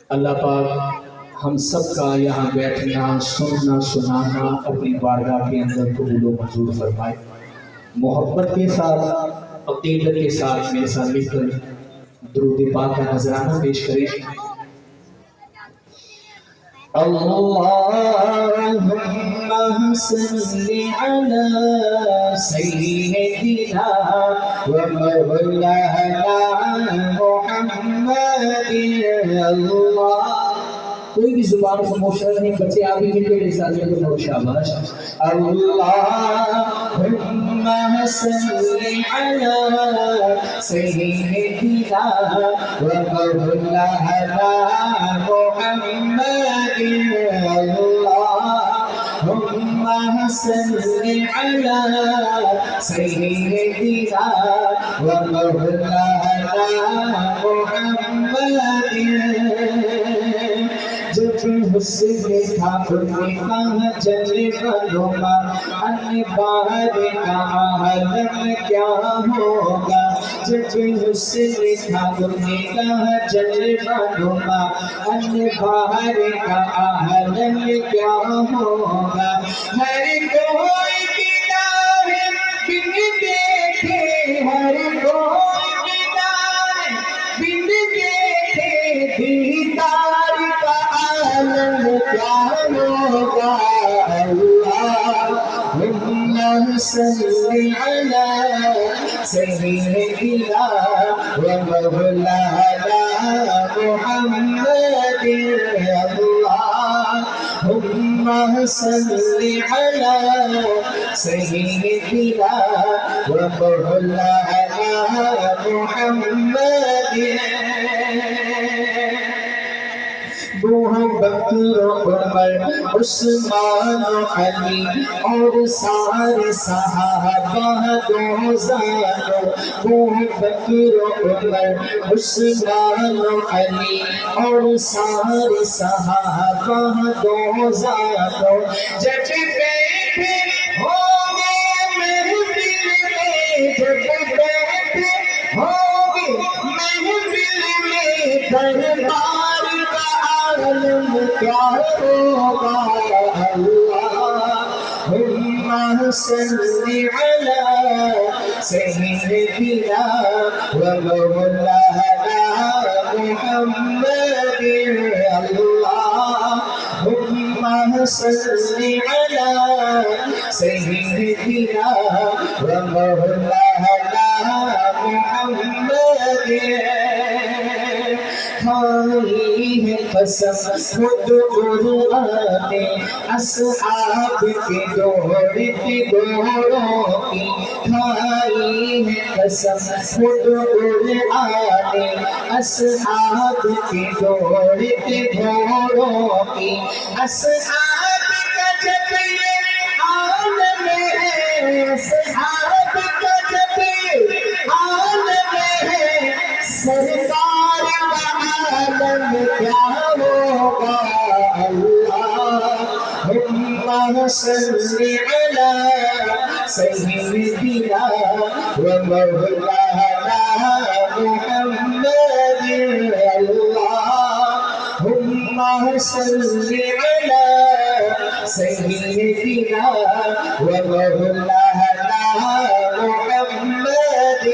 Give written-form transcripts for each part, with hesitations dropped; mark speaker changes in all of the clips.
Speaker 1: اللہ پاک ہم سب کا یہاں بیٹھنا، سننا، سنانا اپنی بارگاہ کے اندر قبول و منظور فرمائے۔ محبت کے ساتھ، عقیدت کے ساتھ میرے ساتھ مل کر درود پاک کا نذرانہ پیش کریں۔ اللہم صلی علی سیدنا و مولانا محمد۔ اللہ کوئی بھی زبان خاموش نہیں، بچے آپ ہی مل کے میرے ساتھ مل کر شاباش۔ اللہم صلی علی سیدنا و مولانا محمد۔ اللہم صلی علی سیدنا و مولانا محمد۔ جب حسن تھا ان کا جلوہ نما، ان بہار کا عالم کیا ہوگا۔ جب حسن تھا ان کا جلوہ نما، ان بہار کا عالم کیا ہوگا۔ ہر کوئی بنا ہے بن دیکھے، ہر کوئی بنا ہے بن دیکھے، دیدار کا عالم کیا ہوگا۔ اللہم صلی علی سیدنا و مولانا محمد۔ اللہم صلی علی سیدنا و مولانا محمد۔ ابو بکر عمر عثمان علی اور سارے صحابہ دوزانو۔ ابو بکر عمر عثمان علی اور سارے صحابہ دوزانو۔ جب بیٹھے ہوں گے محفل میں، جب بیٹھے ہوں گے محفل میں، دربار کا عالم کیا ہوگا۔ اللہم صلی علی سیدنا و مولانا محمد۔ اللہم صلی علی سیدنا و مولانا محمد۔ کھائی ہے قسم خود قرآن اصحاب کے دوڑتے گھوڑوں کی، کھائی ہے قسم خود قرآن اصحاب کے دوڑتے گھوڑوں کی۔ اصحاب کا جب یہ عالم ہے، اصحاب کا جب یہ عالم ہے، سرکار کا عالم کیا ہوگا۔ اللہم صلی علی سیدنا و مولانا محمد۔ اللہم صلی علی سیدنا و مولانا محمد۔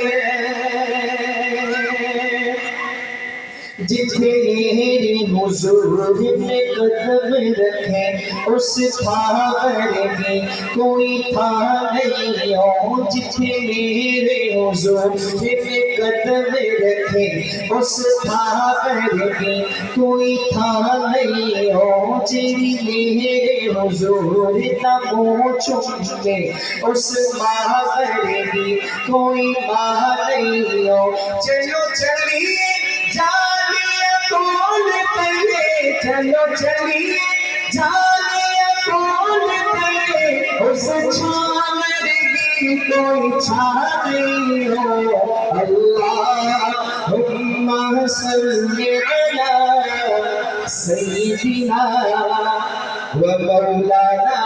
Speaker 1: جتنے میرے حضور نے قدم رکھے اس خاور میں کوئی تھا نہیں ہو۔ جتنے میرے حضور نے قدم رکھے اس خاور میں کوئی تھا نہیں ہو۔ جی میرے حضور تمو چکے اس خاور میں کوئی ماں نہیں ہو۔ چلو چلیے جانیے کون پہلے، چلو چلیے جانیے کون پہلے، اس چھانگی کوئی چھانی ہو۔ اللہم صلی علی سیدنا و مولانا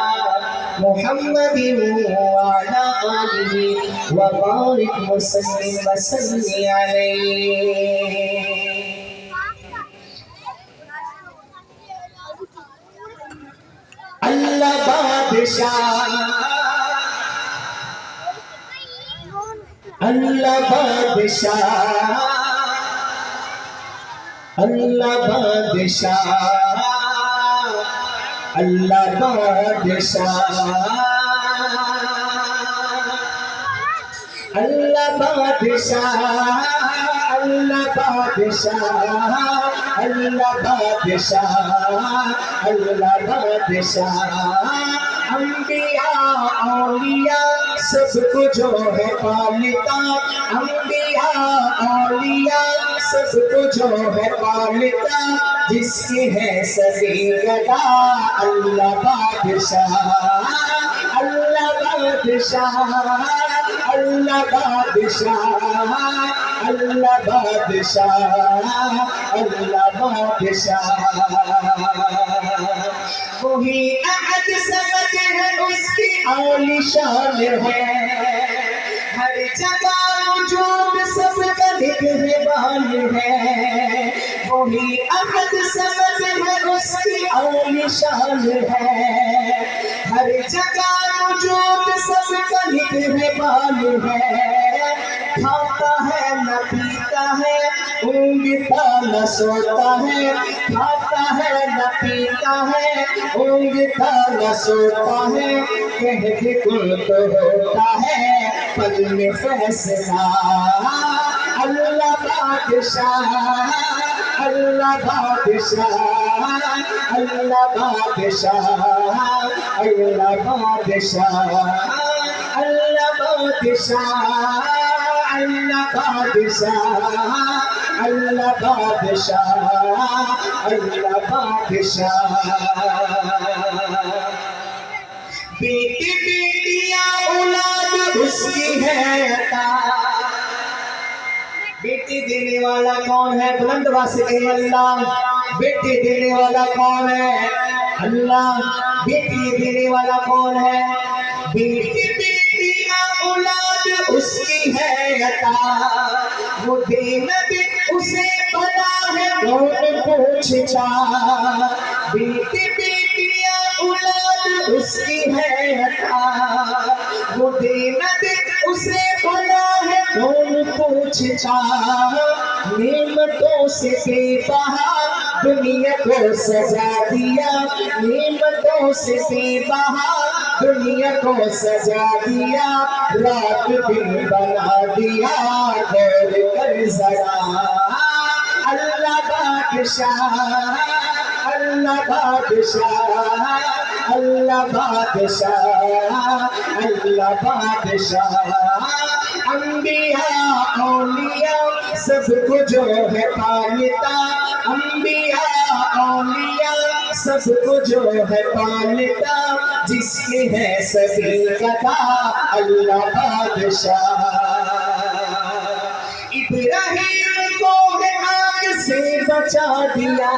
Speaker 1: محمد وعلى آله وبارك وسلم وسلم عليه. بادشاہ اللہ بادشاہ اللہ بادشاہ اللہ بادشاہ اللہ بادشاہ اللہ بادشاہ اللہ بادشاہ اللہ بادشاہ انبیاء اولیاء سب کو جو ہے پالتا انبیاء اولیاء سب کو جو ہے پالتا جس کی ہے سبھی گدا اللہ بادشاہ اللہ بادشاہ اللہ بادشاہ اللہ بادشاہ اللہ بادشاہ وہی احد سمجھ ہے اس کی عالی شان ہے ہر جگہ وجود سب کا نگہبان ہے وہی احد سمجھ ہے اس کی عالی شان ہے ہر جگہ وجود سب کا نگہبان ہے کھاتا ہے نہ پیتا ہے اونگتا نہ سوتا ہے کھاتا ہے نہ پیتا ہے اونگتا نہ سوتا ہے کہہ کے کل تو ہوتا ہے پل میں فیصلہ اللہ بادشاہ اللہ بادشاہ اللہ بادشاہ اللہ بادشاہ اللہ بادشاہ اللہ بادشاہ اللہ بادشاہ اللہ بادشاہ بیٹی بیٹیاں اولاد اس کی ہے عطا بیٹی دینے والا کون ہے بلند آواز سے کہیں اللہ بیٹی دینے والا کون ہے اللہ بیٹی دینے والا کون ہے بیٹی بیٹیاں اولاد اس کی ہے عطا وہ دین بھی اسے پتا ہے کون پوچھتا بیٹی بیٹیاں اولاد اس کی ہے عطا وہ دین بھی اسے پتا ہے کون پوچھتا نعمتوں سے بے بہا دنیا کو سجا دیا نعمتوں سے بے بہا دنیا کو سجا دیا رات دن بنا دیا غور کر ذرا اللہ بادشاہ اللہ بادشاہ اللہ بادشاہ اللہ بادشاہ انبیاء اولیاء سب کو جو ہے پالتا انبیاء اولیاء سب کو جو ہے پالتا جس کی ہے سبھی گدا اللہ بادشاہ ابراہیم کو ہے آگ سے بچا دیا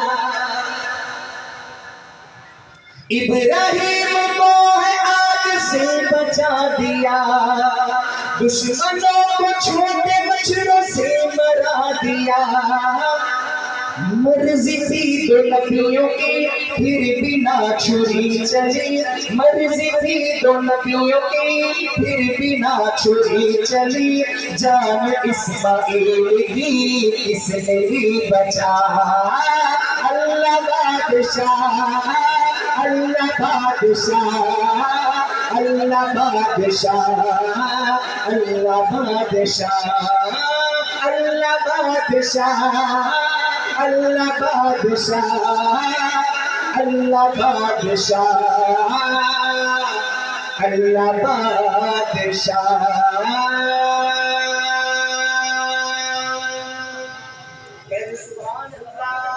Speaker 1: ابراہیم کو ہے آگ سے بچا دیا دشمنوں کو چھوٹے بچڑوں سے مرا دیا مرضی تھی تو نبیوں کی پھر بھی نہ چھری چلی مرضی تھی تو نبیوں کی پھر بھی نہ چھری چلی جان اسماعیل کی کس نے بھی بچا اللہ بادشاہ اللہ بادشاہ اللہ بادشاہ اللہ بادشاہ اللہ بادشاہ اللہ بادشاہ اللہ بادشاہ اللہ بادشاہ سبحان اللہ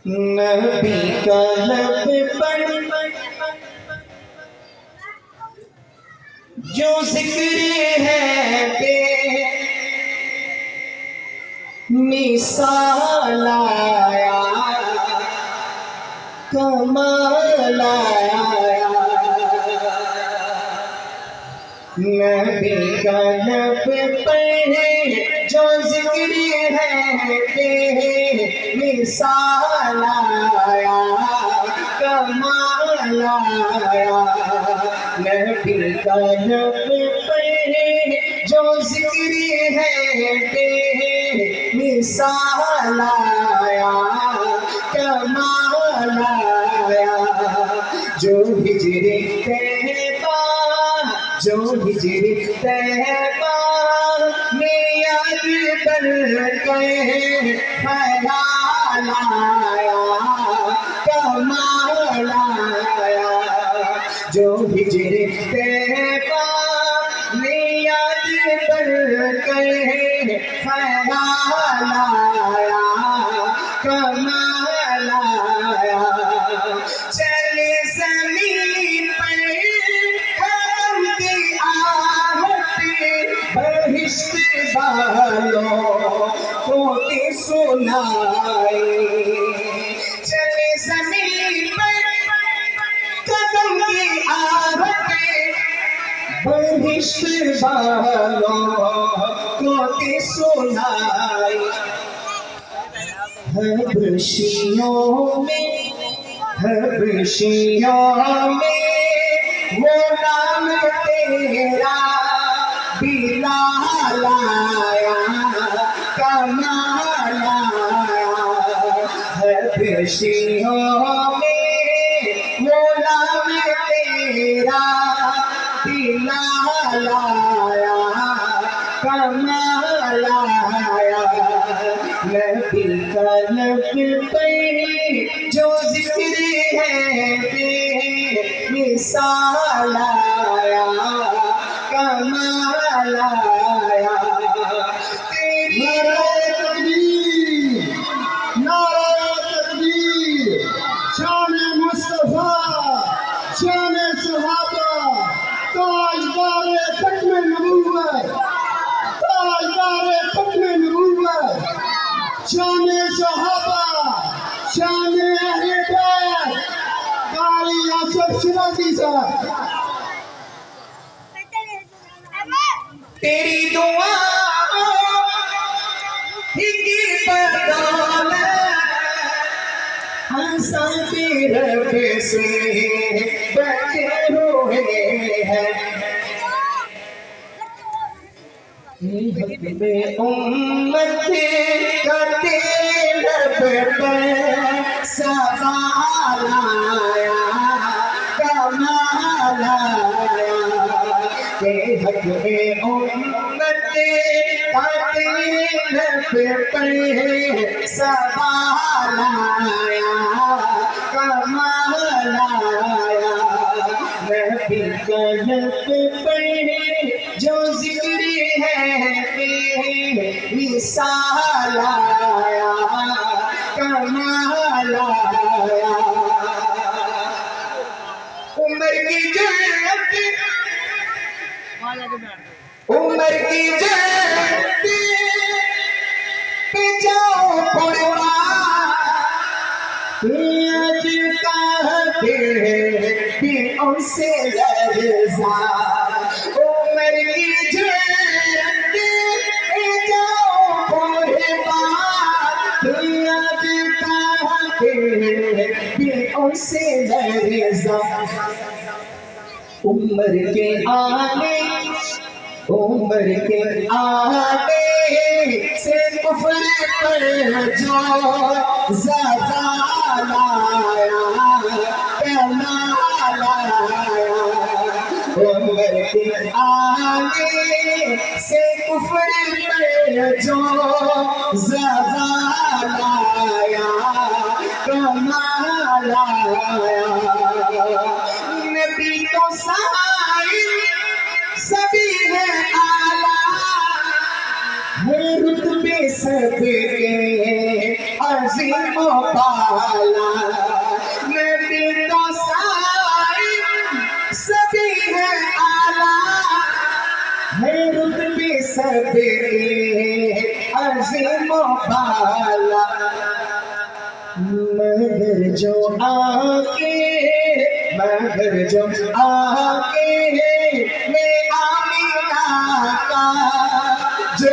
Speaker 1: نبی کا لب پر جو ذکر ہے بے مثال آیا کمال آیا نبی کا لب پر جو ذکر ہے بے مثال آیا کمال آیا نبی کا لب پر جو ذکر ہے بے مثال آیا کمال آیا جو ہجر طیبہ جو ہجر طیبہ میں یاد بن کے خیال آیا کمال آیا جو ہجر طیبہ میں یاد بن کے خیال آیا کمال آیا چلے زمین پر کرم کی آہٹ بہشت والوں کو بھی سنائی چلے زمین پر قدم کی آہٹ بہشت والوں کو بھی سنائی حبشیوں میں وہ نام تیرا بلال آیا کمال آیا حبشیوں میں وہ نام تیرا بلال آیا کمال آیا نبی کا لب پر جو ذکر ہے بے مثال آیا کمال آیا
Speaker 2: نعرہ تکبیر نعرہ تکبیر شان مصطفیٰ شان صحابہ تاجدار ختم نبوت تاجدار ختم نبوت شان صحابہ شان اہل بیت قاری آصف شیرازی صاحب
Speaker 1: تیری دعا ہی کی بدولت ہم سب رب سے بچے ہوئے ہیں حق میں امت کا تیرے لب پر سوال آیا کمال آیا کہ حق میں امت کا تیرے لب پر سوال آیا کمال آیا نبی کا لب پر جو ذکر ہے بے مثال آیا کمال آیا عمر کی جنت پہ جاؤ قربان آج کہتے ہیں ان سے لرزا عمر کی جنت پہ جاؤ قربان آج کہتے ہیں ان سے لرزا عمر کے آنے سے کفر پر جو زوال آیا کمال آیا عمر کے آنے سے کفر پر جو زوال آیا کمال آیا نبی تو سائل سبھی ہے اعلیٰ ہے رتبے سب کے عظیم و بالا نبی تو سائل سبھی ہے اعلیٰ ہے رتبے سب کے عظیم و بالا مگر جو آکے میں آمینہ کا جو